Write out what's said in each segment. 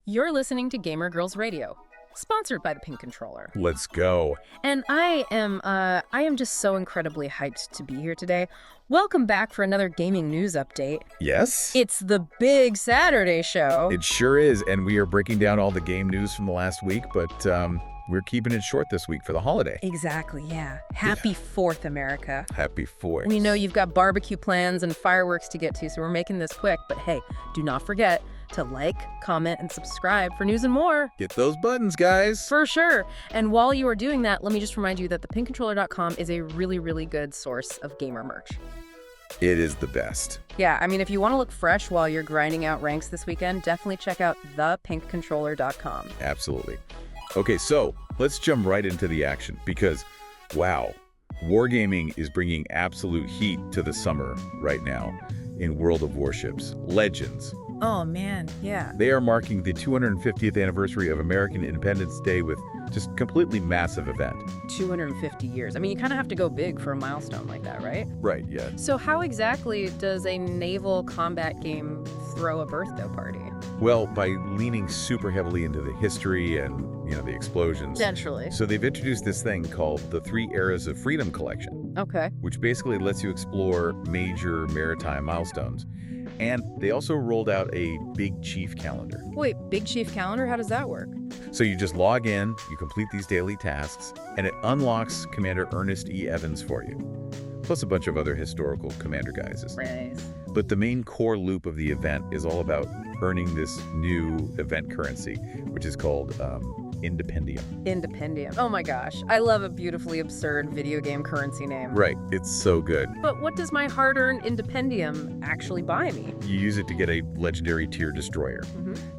You're listening to Gamer Girls Radio, sponsored by the Pink Controller. Let's go. And I am just so incredibly hyped to be here today. Welcome back for another gaming news update. Yes? It's the big Saturday show. It sure is, and we are breaking down all the game news from the last week, but we're keeping it short this week for the holiday. Exactly, yeah. Happy 4th, America. Happy 4th. We know you've got barbecue plans and fireworks to get to, so we're making this quick. But hey, do not forget to like, comment, and subscribe for news and more. Get those buttons, guys. For sure. And while you are doing that, let me just remind you that thepinkcontroller.com is a really, really good source of gamer merch. It is the best. Yeah, I mean, if you want to look fresh while you're grinding out ranks this weekend, definitely check out thepinkcontroller.com. Absolutely. Okay, so let's jump right into the action because, wow, wargaming is bringing absolute heat to the summer right now in World of Warships. Legends. Oh, man, yeah. They are marking the 250th anniversary of American Independence Day with just completely massive event. 250 years. I mean, you kind of have to go big for a milestone like that, right? Right, yeah. So how exactly does a naval combat game throw a birthday party? Well, by leaning super heavily into the history and, the explosions. Naturally. So they've introduced this thing called the Three Eras of Freedom Collection. Okay. Which basically lets you explore major maritime milestones. And they also rolled out a Big Chief calendar. Wait, Big Chief calendar? How does that work? So you just log in, you complete these daily tasks, and it unlocks Commander Ernest E. Evans for you. Plus a bunch of other historical commander guises. Nice. But the main core loop of the event is all about earning this new event currency, which is called Independium. Independium. Oh my gosh. I love a beautifully absurd video game currency name. Right. It's so good. But what does my hard-earned Independium actually buy me? You use it to get a legendary tier destroyer,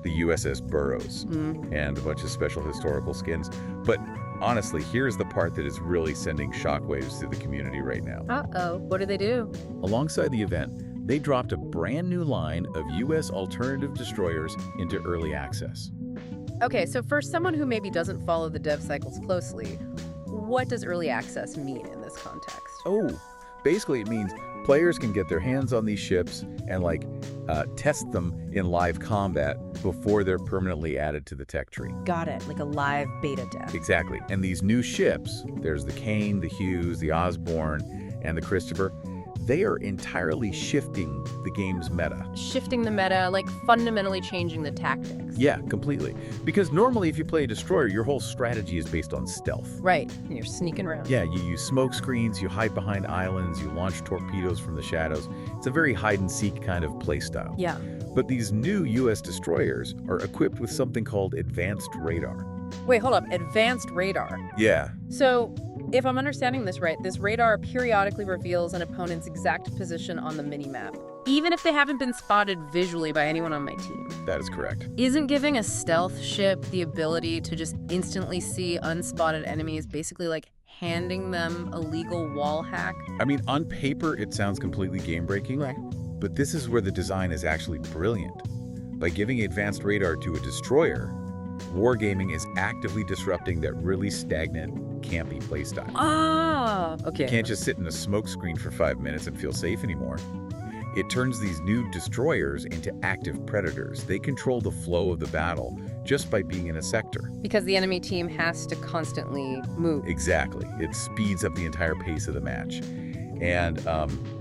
the USS Burroughs, and a bunch of special historical skins. But honestly, here's the part that is really sending shockwaves through the community right now. Uh-oh. What do they do? Alongside the event, they dropped a brand new line of U.S. alternative destroyers into early access. Okay, so for someone who maybe doesn't follow the dev cycles closely, what does early access mean in this context? Oh, basically it means players can get their hands on these ships and test them in live combat before they're permanently added to the tech tree. Got it, like a live beta test. Exactly. And these new ships, there's the Kane, the Hughes, the Osborne, and the Christopher, they are entirely shifting the game's meta. Shifting the meta, like fundamentally changing the tactics. Yeah, completely. Because normally if you play a destroyer, your whole strategy is based on stealth. Right, and you're sneaking around. Yeah, you use smoke screens, you hide behind islands, you launch torpedoes from the shadows. It's a very hide-and-seek kind of play style. Yeah. But these new U.S. destroyers are equipped with something called advanced radar. Wait, hold up. Advanced radar. Yeah. So, if I'm understanding this right, this radar periodically reveals an opponent's exact position on the minimap, even if they haven't been spotted visually by anyone on my team. That is correct. Isn't giving a stealth ship the ability to just instantly see unspotted enemies basically like handing them a legal wall hack? I mean, on paper, it sounds completely game-breaking, Right. but this is where the design is actually brilliant. By giving advanced radar to a destroyer, wargaming is actively disrupting that really stagnant, campy playstyle. Ah, okay. You can't just sit in a smoke screen for 5 minutes and feel safe anymore. It turns these new destroyers into active predators. They control the flow of the battle just by being in a sector. Because the enemy team has to constantly move. Exactly. It speeds up the entire pace of the match. And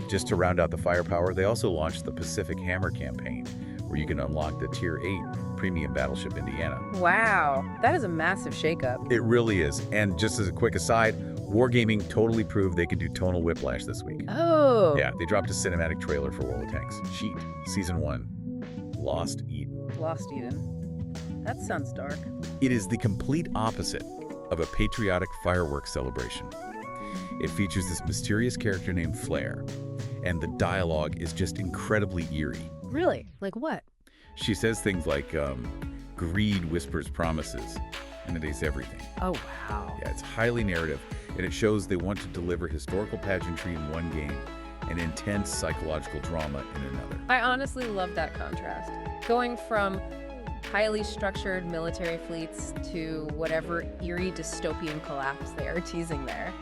just to round out the firepower, they also launched the Pacific Hammer campaign, where you can unlock the Tier 8 premium battleship Indiana. Wow, that is a massive shakeup. It really is. And just as a quick aside, wargaming totally proved they could do tonal whiplash this week. Oh. Yeah, they dropped a cinematic trailer for World of Tanks. Cheat, Season 1, Lost Eden. Lost Eden. That sounds dark. It is the complete opposite of a patriotic fireworks celebration. It features this mysterious character named Flare, and the dialogue is just incredibly eerie. Really? Like what? She says things like, greed whispers promises, and it is everything. Oh, wow. Yeah, it's highly narrative, and it shows they want to deliver historical pageantry in one game and intense psychological drama in another. I honestly love that contrast. Going from highly structured military fleets to whatever eerie dystopian collapse they are teasing there.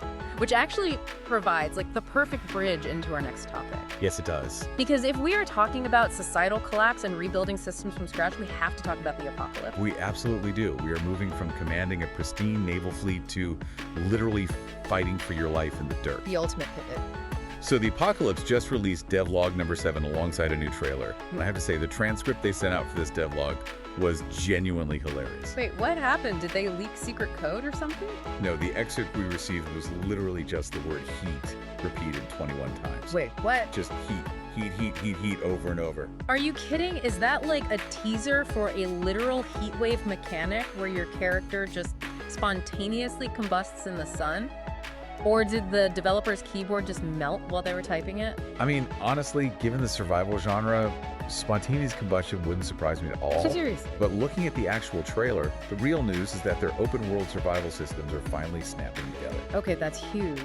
which actually provides like the perfect bridge into our next topic. Yes, it does. Because if we are talking about societal collapse and rebuilding systems from scratch, we have to talk about the apocalypse. We absolutely do. We are moving from commanding a pristine naval fleet to literally fighting for your life in the dirt. The ultimate pivot. So the Apocalypse just released devlog number 7 alongside a new trailer. And I have to say, the transcript they sent out for this devlog was genuinely hilarious. Wait, what happened? Did they leak secret code or something? No, the excerpt we received was literally just the word heat repeated 21 times. Wait, what? Just heat over and over. Are you kidding? Is that like a teaser for a literal heat wave mechanic where your character just spontaneously combusts in the sun? Or did the developer's keyboard just melt while they were typing it? I mean, honestly, given the survival genre, spontaneous combustion wouldn't surprise me at all. Seriously. But looking at the actual trailer, the real news is that their open-world survival systems are finally snapping together. Okay, that's huge.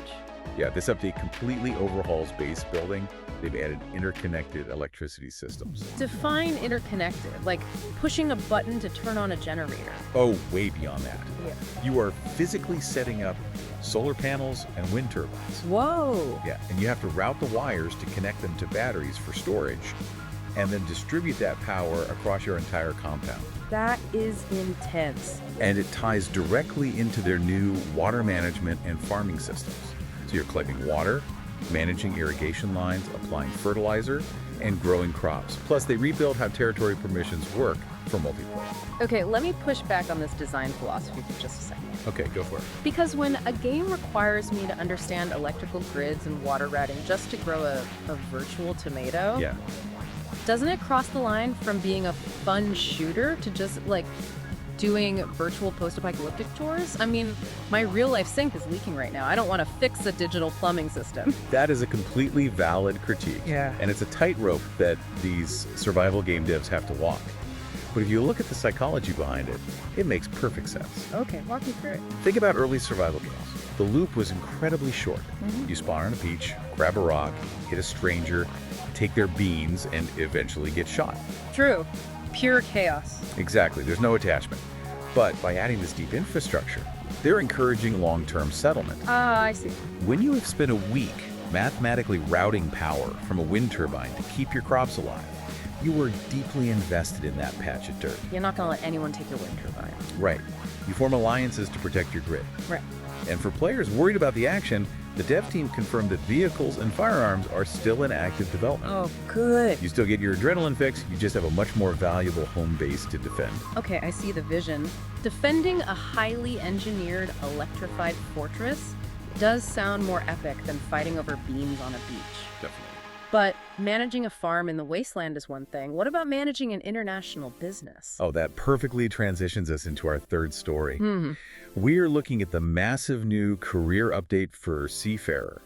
Yeah, this update completely overhauls base building. They've added interconnected electricity systems. Define interconnected, like pushing a button to turn on a generator. Oh, way beyond that. Yeah. You are physically setting up solar panels and wind turbines. Whoa. Yeah, and you have to route the wires to connect them to batteries for storage, and then distribute that power across your entire compound. That is intense. And it ties directly into their new water management and farming systems. So you're collecting water, managing irrigation lines, applying fertilizer, and growing crops. Plus, they rebuild how territory permissions work for multiplayer. Okay, let me push back on this design philosophy for just a second. Okay, go for it. Because when a game requires me to understand electrical grids and water routing just to grow a virtual tomato, Yeah. doesn't it cross the line from being a fun shooter to just like doing virtual post-apocalyptic chores? I mean, my real-life sink is leaking right now. I don't want to fix a digital plumbing system. That is a completely valid critique. Yeah. And it's a tightrope that these survival game devs have to walk. But if you look at the psychology behind it, it makes perfect sense. Okay, walk me through it. Think about early survival games. The loop was incredibly short. You spawn on a beach, grab a rock, hit a stranger, take their beans, and eventually get shot. True. Pure chaos. Exactly, there's no attachment. But by adding this deep infrastructure, they're encouraging long-term settlement. Ah, I see. When you have spent a week mathematically routing power from a wind turbine to keep your crops alive, you were deeply invested in that patch of dirt. You're not going to let anyone take your wind turbine. Right. You form alliances to protect your grid. Right. And for players worried about the action, the dev team confirmed that vehicles and firearms are still in active development. Oh, good. You still get your adrenaline fix, you just have a much more valuable home base to defend. Okay, I see the vision. Defending a highly engineered, electrified fortress does sound more epic than fighting over beams on a beach. Definitely. But managing a farm in the wasteland is one thing. What about managing an international business? Oh, that perfectly transitions us into our third story. We're looking at the massive new career update for Seafarer,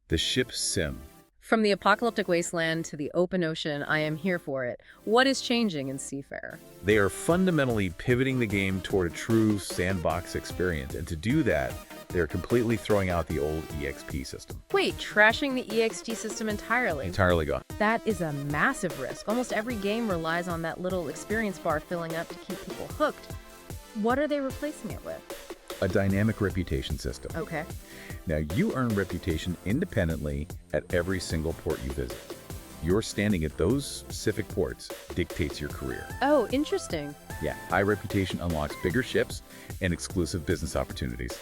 the ship sim. From the apocalyptic wasteland to the open ocean, I am here for it. What is changing in Seafarer? They are fundamentally pivoting the game toward a true sandbox experience, and to do that, they're completely throwing out the old EXP system. Wait, trashing the EXT system entirely? Entirely gone. That is a massive risk. Almost every game relies on that little experience bar filling up to keep people hooked. What are they replacing it with? A dynamic reputation system. Okay. Now, you earn reputation independently at every single port you visit. Your standing at those specific ports dictates your career. Oh, interesting. Yeah, high reputation unlocks bigger ships and exclusive business opportunities.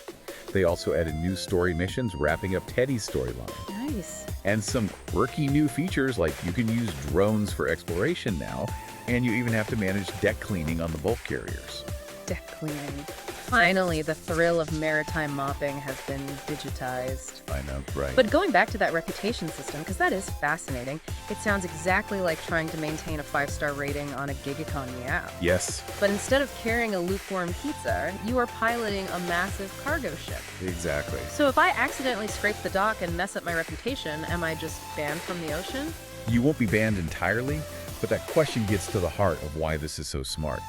They also added new story missions wrapping up Teddy's storyline. Nice. And some quirky new features like you can use drones for exploration now, and you even have to manage deck cleaning on the bulk carriers. Deck cleaning. Finally, the thrill of maritime mopping has been digitized. I know, right? But going back to that reputation system, because that is fascinating, it sounds exactly like trying to maintain a 5-star rating on a gig economy app. Yes, But instead of carrying a lukewarm pizza, you are piloting a massive cargo ship. exactly. So if I accidentally scrape the dock and mess up my reputation, am I just banned from the ocean? You won't be banned entirely, but that question gets to the heart of why this is so smart.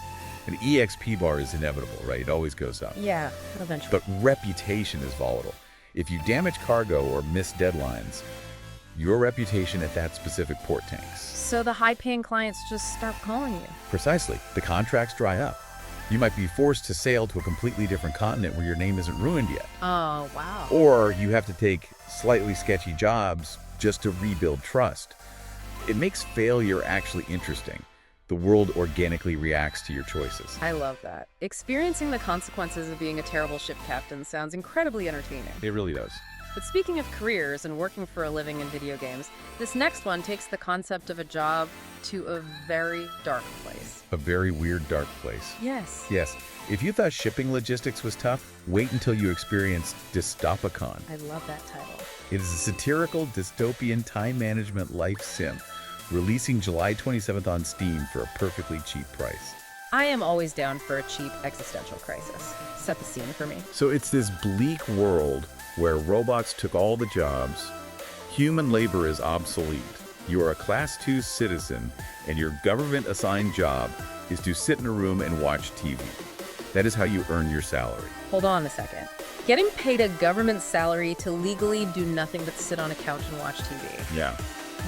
An EXP bar is inevitable, right? It always goes up. Yeah, eventually. But reputation is volatile. If you damage cargo or miss deadlines, your reputation at that specific port tanks. So the high-paying clients just start calling you. Precisely. The contracts dry up. You might be forced to sail to a completely different continent where your name isn't ruined yet. Oh, wow. Or you have to take slightly sketchy jobs just to rebuild trust. It makes failure actually interesting. The world organically reacts to your choices. I love that. Experiencing the consequences of being a terrible ship captain sounds incredibly entertaining. It really does. But speaking of careers and working for a living in video games, this next one takes the concept of a job to a very dark place. A very weird, dark place. Yes. Yes. If you thought shipping logistics was tough, wait until you experience Dystopicon. I love that title. It is a satirical, dystopian time management life sim, releasing July 27th on Steam for a perfectly cheap price. I am always down for a cheap existential crisis. Set the scene for me. So it's this bleak world where robots took all the jobs, human labor is obsolete, you are a Class 2 citizen, and your government-assigned job is to sit in a room and watch TV. That is how you earn your salary. Hold on a second. Getting paid a government salary to legally do nothing but sit on a couch and watch TV. Yeah.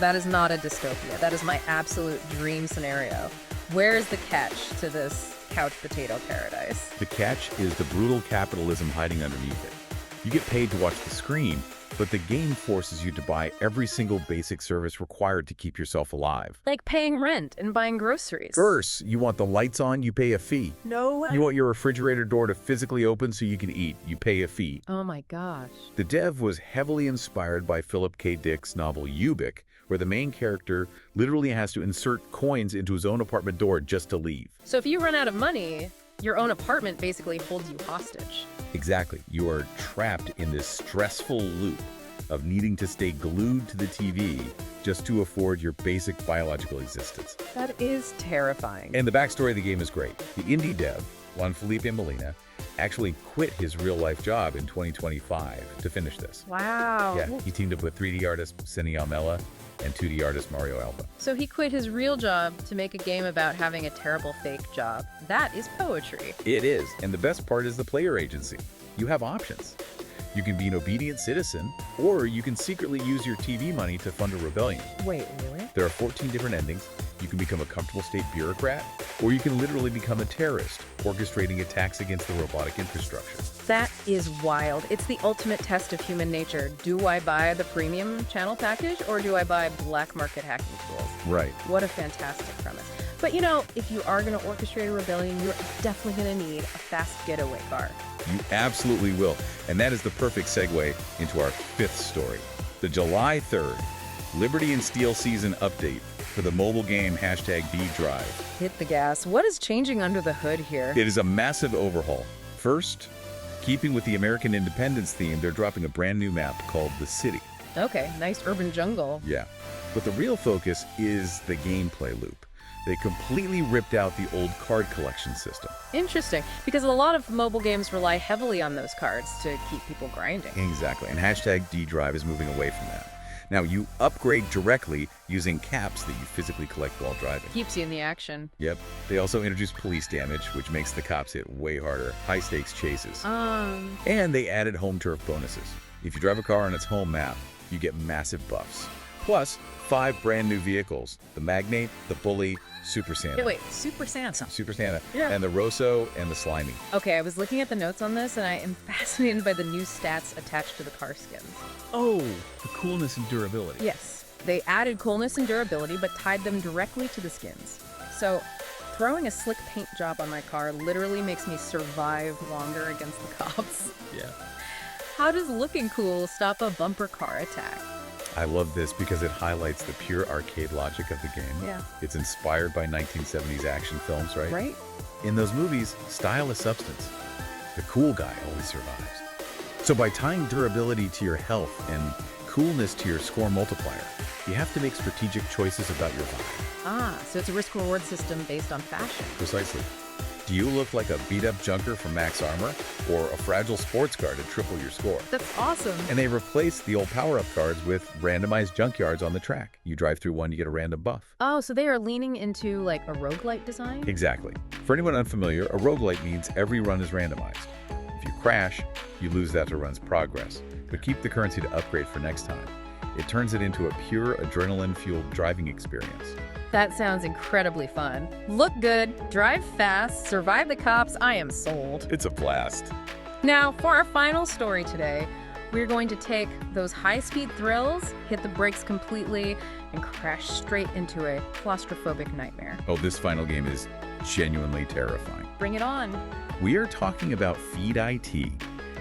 That is not a dystopia. That is my absolute dream scenario. Where is the catch to this couch potato paradise? The catch is the brutal capitalism hiding underneath it. You get paid to watch the screen, but the game forces you to buy every single basic service required to keep yourself alive. Like paying rent and buying groceries. First, you want the lights on, you pay a fee. No way. You want your refrigerator door to physically open so you can eat, you pay a fee. Oh my gosh. The dev was heavily inspired by Philip K. Dick's novel Ubik, where the main character literally has to insert coins into his own apartment door just to leave. So if you run out of money, your own apartment basically holds you hostage. Exactly. You are trapped in this stressful loop of needing to stay glued to the TV just to afford your basic biological existence. That is terrifying. And the backstory of the game is great. The indie dev, Juan Felipe Molina, actually quit his real-life job in 2025 to finish this. Wow. Yeah, he teamed up with 3D artist Seni Almela and 2D artist Mario Alba. So he quit his real job to make a game about having a terrible fake job. That is poetry. It is, and the best part is the player agency. You have options. You can be an obedient citizen, or you can secretly use your TV money to fund a rebellion. Wait, really? There are 14 different endings. You can become a comfortable state bureaucrat, or you can literally become a terrorist, orchestrating attacks against the robotic infrastructure. That is wild. It's the ultimate test of human nature. Do I buy the premium channel package, or do I buy black market hacking tools? Right. What a fantastic premise. But you know, if you are going to orchestrate a rebellion, you're definitely going to need a fast getaway car. You absolutely will. And that is the perfect segue into our fifth story. The July 3rd Liberty and Steel Season update for the mobile game #DDrive. Hit the gas. What is changing under the hood here? It is a massive overhaul. First, keeping with the American independence theme, they're dropping a brand new map called The City. Okay, nice urban jungle. Yeah. But the real focus is the gameplay loop. They completely ripped out the old card collection system. Interesting, because a lot of mobile games rely heavily on those cards to keep people grinding. Exactly, and #DDrive is moving away from that. Now, you upgrade directly using caps that you physically collect while driving. Keeps you in the action. Yep. They also introduced police damage, which makes the cops hit way harder. High-stakes chases. And they added home turf bonuses. If you drive a car on its home map, you get massive buffs. Plus, 5 brand new vehicles. The Magnate, the Bully, Super Santa. Wait, Super Santa. Super Santa. Yeah. And the Rosso and the Slimy. Okay, I was looking at the notes on this, and I am fascinated by the new stats attached to the car skins. Oh, the coolness and durability. Yes, they added coolness and durability, but tied them directly to the skins. So, throwing a slick paint job on my car literally makes me survive longer against the cops. Yeah. How does looking cool stop a bumper car attack? I love this because it highlights the pure arcade logic of the game. Yeah. It's inspired by 1970s action films, right? Right? In those movies, style is substance. The cool guy always survives. So by tying durability to your health and coolness to your score multiplier, you have to make strategic choices about your vibe. Ah, so it's a risk-reward system based on fashion. Precisely. Do you look like a beat-up junker from Max Armor or a fragile sports car to triple your score? That's awesome. And they replaced the old power-up cards with randomized junkyards on the track. You drive through one, you get a random buff. Oh, so they are leaning into like a roguelite design? Exactly. For anyone unfamiliar, a roguelite means every run is randomized. If you crash, you lose that to run's progress, but keep the currency to upgrade for next time. It turns it into a pure adrenaline-fueled driving experience. That sounds incredibly fun. Look good, drive fast, survive the cops. I am sold. It's a blast. Now, for our final story today, we're going to take those high-speed thrills, hit the brakes completely, and crash straight into a claustrophobic nightmare. Oh, this final game is genuinely terrifying. Bring it on. We are talking about Feed IT.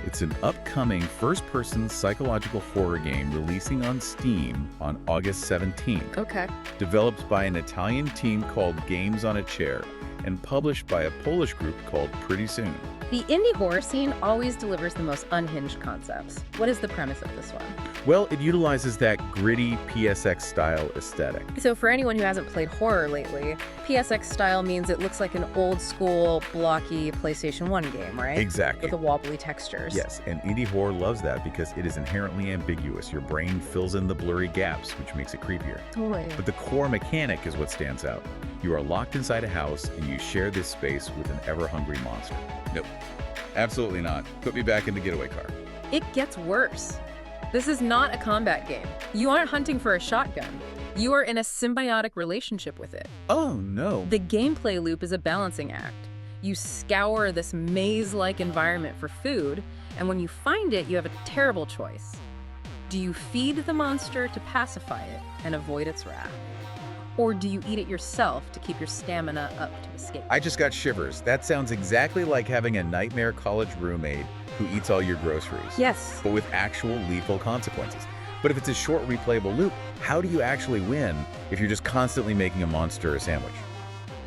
It's an upcoming first-person psychological horror game releasing on Steam on August 17th. Okay. Developed by an Italian team called Games on a Chair and published by a Polish group called Pretty Soon. The indie horror scene always delivers the most unhinged concepts. What is the premise of this one? Well, it utilizes that gritty PSX-style aesthetic. So for anyone who hasn't played horror lately, PSX style means it looks like an old-school, blocky PlayStation 1 game, right? Exactly. With the wobbly textures. Yes, and indie horror loves that because it is inherently ambiguous. Your brain fills in the blurry gaps, which makes it creepier. Totally. But the core mechanic is what stands out. You are locked inside a house, and you share this space with an ever-hungry monster. Nope. Absolutely not. Put me back in the getaway car. It gets worse. This is not a combat game. You aren't hunting for a shotgun. You are in a symbiotic relationship with it. Oh, no. The gameplay loop is a balancing act. You scour this maze-like environment for food, and when you find it, you have a terrible choice. Do you feed the monster to pacify it and avoid its wrath? Or do you eat it yourself to keep your stamina up to escape? I just got shivers. That sounds exactly like having a nightmare college roommate who eats all your groceries. Yes. But with actual lethal consequences. But if it's a short replayable loop, how do you actually win if you're just constantly making a monster a sandwich?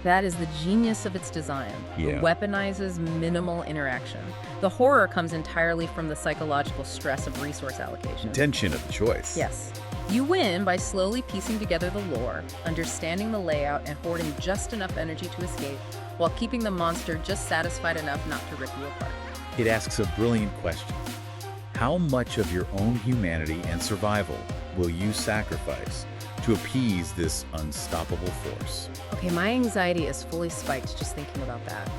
That is the genius of its design. Yeah. It weaponizes minimal interaction. The horror comes entirely from the psychological stress of resource allocation. Tension of the choice. Yes. You win by slowly piecing together the lore, understanding the layout, and hoarding just enough energy to escape, while keeping the monster just satisfied enough not to rip you apart. It asks a brilliant question. How much of your own humanity and survival will you sacrifice to appease this unstoppable force? Okay, my anxiety is fully spiked just thinking about that.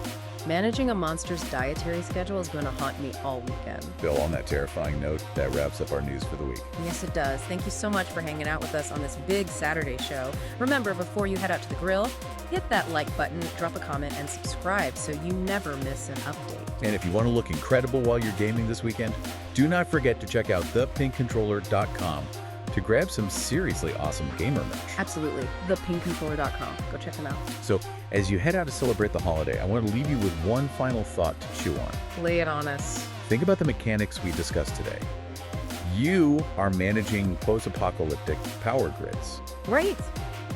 Managing a monster's dietary schedule is going to haunt me all weekend. Bill, on that terrifying note, that wraps up our news for the week. Yes, it does. Thank you so much for hanging out with us on this big Saturday show. Remember, before you head out to the grill, hit that like button, drop a comment, and subscribe so you never miss an update. And if you want to look incredible while you're gaming this weekend, do not forget to check out thepinkcontroller.com to grab some seriously awesome gamer merch. Absolutely. Thepinkcontroller.com. Go check them out. So, as you head out to celebrate the holiday, I want to leave you with one final thought to chew on. Lay it on us. Think about the mechanics we discussed today. You are managing post-apocalyptic power grids, Right.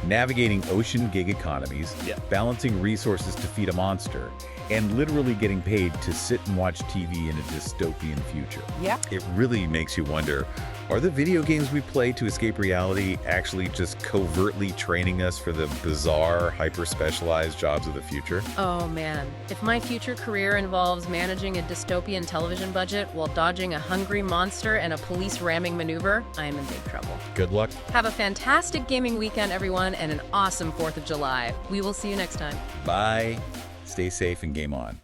navigating ocean gig economies, balancing resources to feed a monster, and literally getting paid to sit and watch TV in a dystopian future. Yeah. It really makes you wonder, are the video games we play to escape reality actually just covertly training us for the bizarre, hyper-specialized jobs of the future? Oh man, if my future career involves managing a dystopian television budget while dodging a hungry monster and a police ramming maneuver, I am in big trouble. Good luck. Have a fantastic gaming weekend, everyone, and an awesome 4th of July. We will see you next time. Bye. Stay safe and game on.